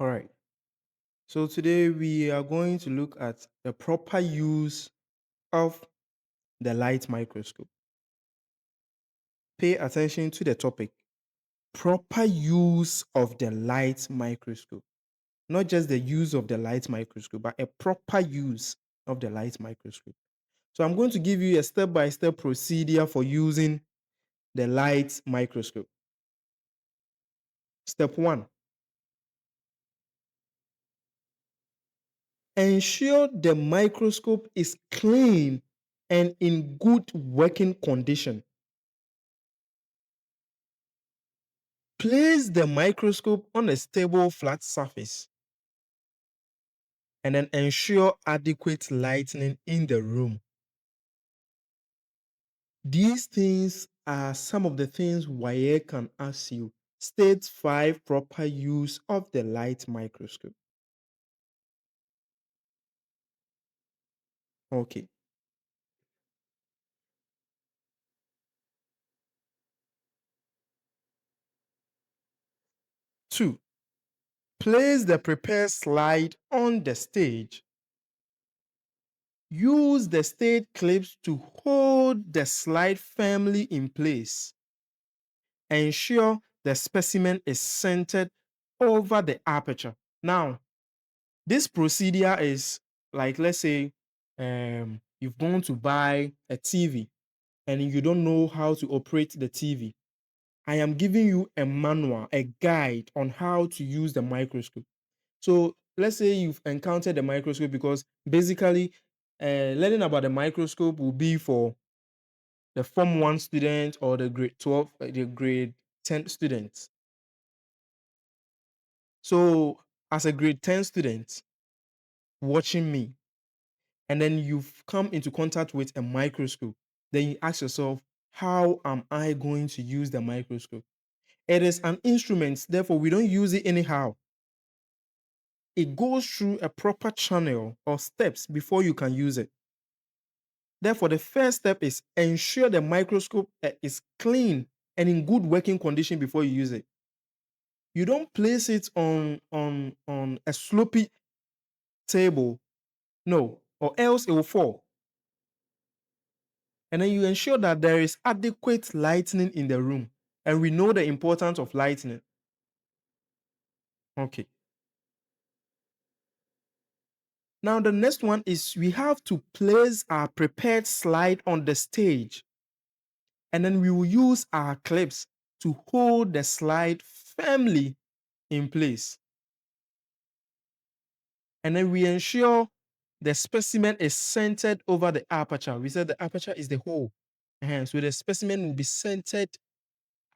All right. So today we are going to look at the proper use of the light microscope. Pay attention to the topic. Proper use of the light microscope. Not just the use of the light microscope, but a proper use of the light microscope. So I'm going to give you a step-by-step procedure for using the light microscope. Step 1. Ensure the microscope is clean and in good working condition. Place the microscope on a stable flat surface and then ensure adequate lighting in the room. These things are some of the things WAEC can ask you. State 5 proper use of the light microscope. Okay. 2. Place the prepared slide on the stage. Use the stage clips to hold the slide firmly in place. Ensure the specimen is centered over the aperture. Now, this procedure is like, let's say, you've gone to buy a TV and you don't know how to operate the TV. I am giving you a manual, a guide on how to use the microscope. So let's say you've encountered the microscope because basically learning about the microscope will be for the Form 1 student or the grade 12, the grade 10 students. So as a grade 10 student watching me, and then you've come into contact with a microscope, then you ask yourself, how am I going to use the microscope? It is an instrument, therefore we don't use it anyhow. It goes through a proper channel or steps before you can use it. Therefore, the first step is ensure the microscope is clean and in good working condition before you use it. You don't place it on a slopey table, no, or else it will fall. And then you ensure that there is adequate lighting in the room. And we know the importance of lighting. Okay. Now, the next one is we have to place our prepared slide on the stage. And then we will use our clips to hold the slide firmly in place. And then we ensure the specimen is centered over the aperture. We said the aperture is the hole. So the specimen will be centered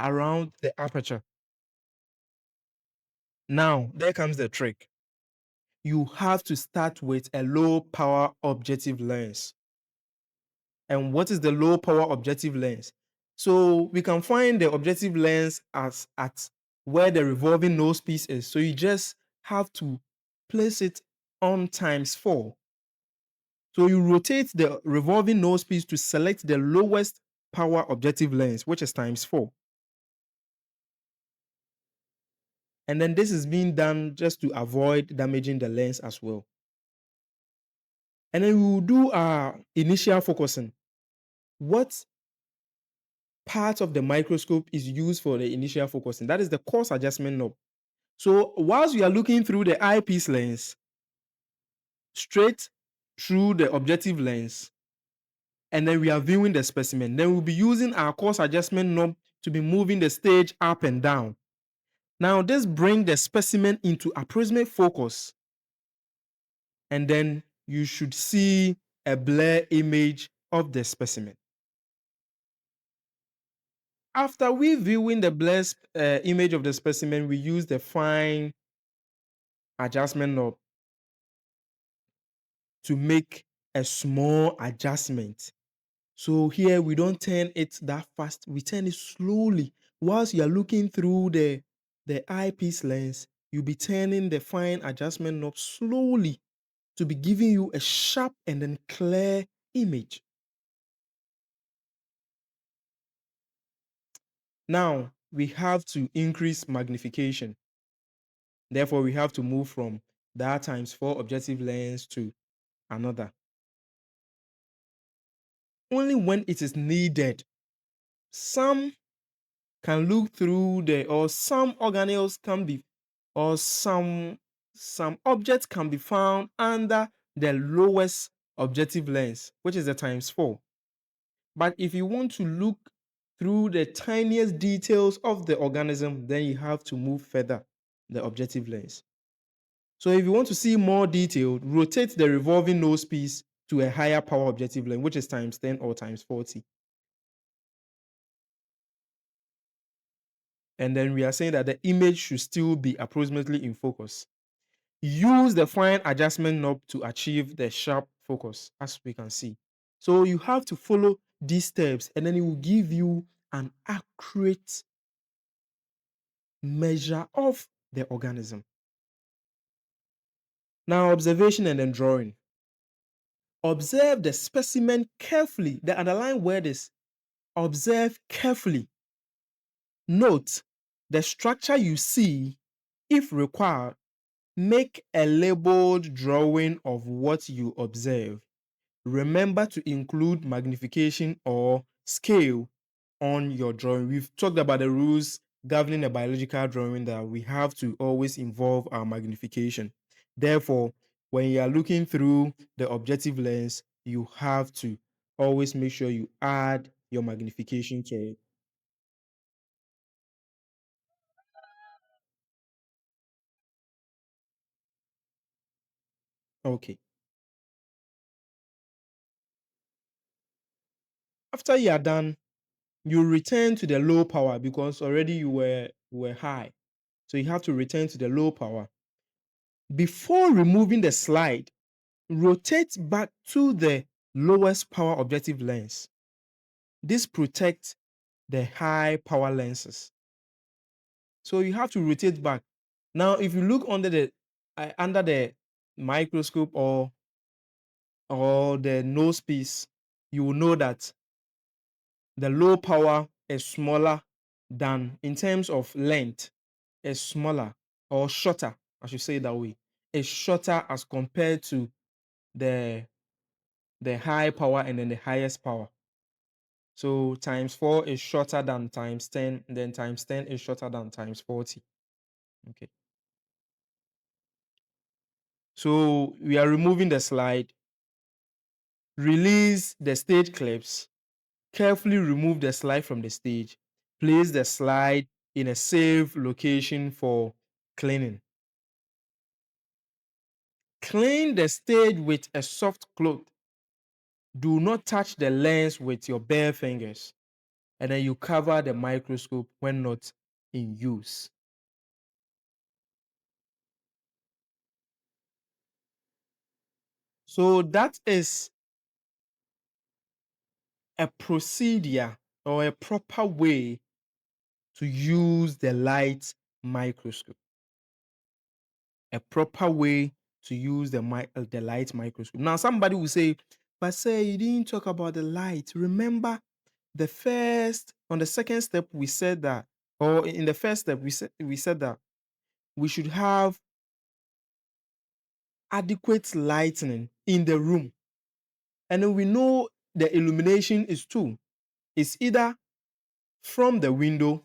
around the aperture. Now, there comes the trick. You have to start with a low power objective lens. And what is the low power objective lens? So we can find the objective lens as at where the revolving nose piece is. So you just have to place it on ×4. So you rotate the revolving nose piece to select the lowest power objective lens, which is ×4. And then this is being done just to avoid damaging the lens as well. And then we will do our initial focusing. What part of the microscope is used for the initial focusing? That is the coarse adjustment knob. So whilst we are looking through the eyepiece lens, straight through the objective lens, and then we are viewing the specimen, then we'll be using our coarse adjustment knob to be moving the stage up and down. Now this brings the specimen into approximate focus, and then you should see a blur image of the specimen. After we viewing the blur image of the specimen, we use the fine adjustment knob to make a small adjustment. So here we don't turn it that fast, we turn it slowly. Whilst you are looking through the eyepiece lens, you'll be turning the fine adjustment knob slowly to be giving you a sharp and then clear image. Now we have to increase magnification. Therefore, we have to move from that times 4 objective lens to another. Only when it is needed. Some can look through the, or some organelles can be, or some objects can be found under the lowest objective lens, which is the times 4. But if you want to look through the tiniest details of the organism, then you have to move further the objective lens. So if you want to see more detailed, rotate the revolving nose piece to a higher power objective lens, which is times 10 or times 40. And then we are saying that the image should still be approximately in focus. Use the fine adjustment knob to achieve the sharp focus, as we can see. So you have to follow these steps, and then it will give you an accurate measure of the organism. Now, observation and then drawing. Observe the specimen carefully. The underlying word is observe carefully. Note the structure you see. If required, make a labeled drawing of what you observe. Remember to include magnification or scale on your drawing. We've talked about the rules governing a biological drawing, that we have to always involve our magnification. Therefore, when you are looking through the objective lens, you have to always make sure you add your magnification to it. Okay. After you are done, you return to the low power because already you were high. So you have to return to the low power. Before removing the slide, rotate back to the lowest power objective lens. This protects the high power lenses. So you have to rotate back. Now, if you look under the microscope or the nose piece, you will know that the low power is smaller than, in terms of length, is smaller or shorter, I should say it that way. It's shorter as compared to the the high power and then the highest power. So times 4 is shorter than times 10, and then times 10 is shorter than times 40. Okay. So we are removing the slide. Release the stage clips. Carefully remove the slide from the stage. Place the slide in a safe location for cleaning. Clean the stage with a soft cloth. Do not touch the lens with your bare fingers. And then you cover the microscope when not in use. So that is a procedure or a proper way to use the light microscope. A proper way to use the light microscope. Now, somebody will say, but say you didn't talk about the light. Remember, on the second step, we said that, or in the first step, we said that we should have adequate lighting in the room. And then we know the illumination is two. It's either from the window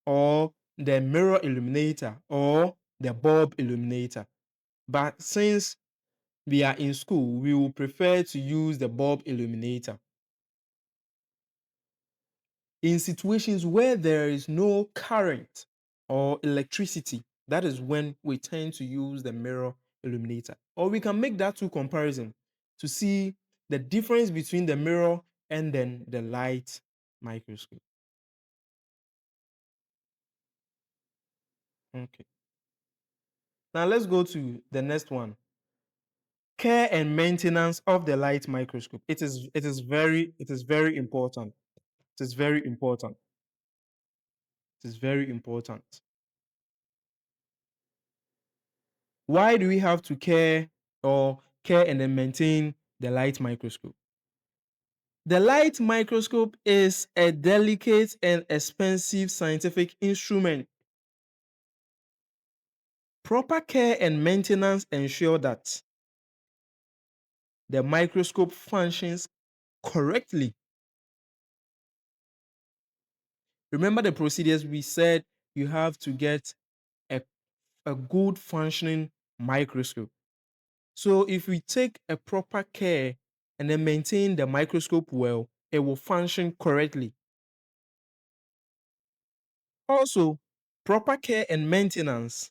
or the mirror illuminator or the bulb illuminator. But since we are in school, we will prefer to use the bulb illuminator. In situations where there is no current or electricity, that is when we tend to use the mirror illuminator. Or we can make that two comparison to see the difference between the mirror and then the light microscope. Okay. Now let's go to the next one. Care and maintenance of the light microscope. It is very important. It is very important. It is very important. Why do we have to care and then maintain the light microscope? The light microscope is a delicate and expensive scientific instrument. Proper care and maintenance ensure that the microscope functions correctly. Remember the procedures we said you have to get a, a good functioning microscope. So if we take a proper care and then maintain the microscope well, it will function correctly. Also, proper care and maintenance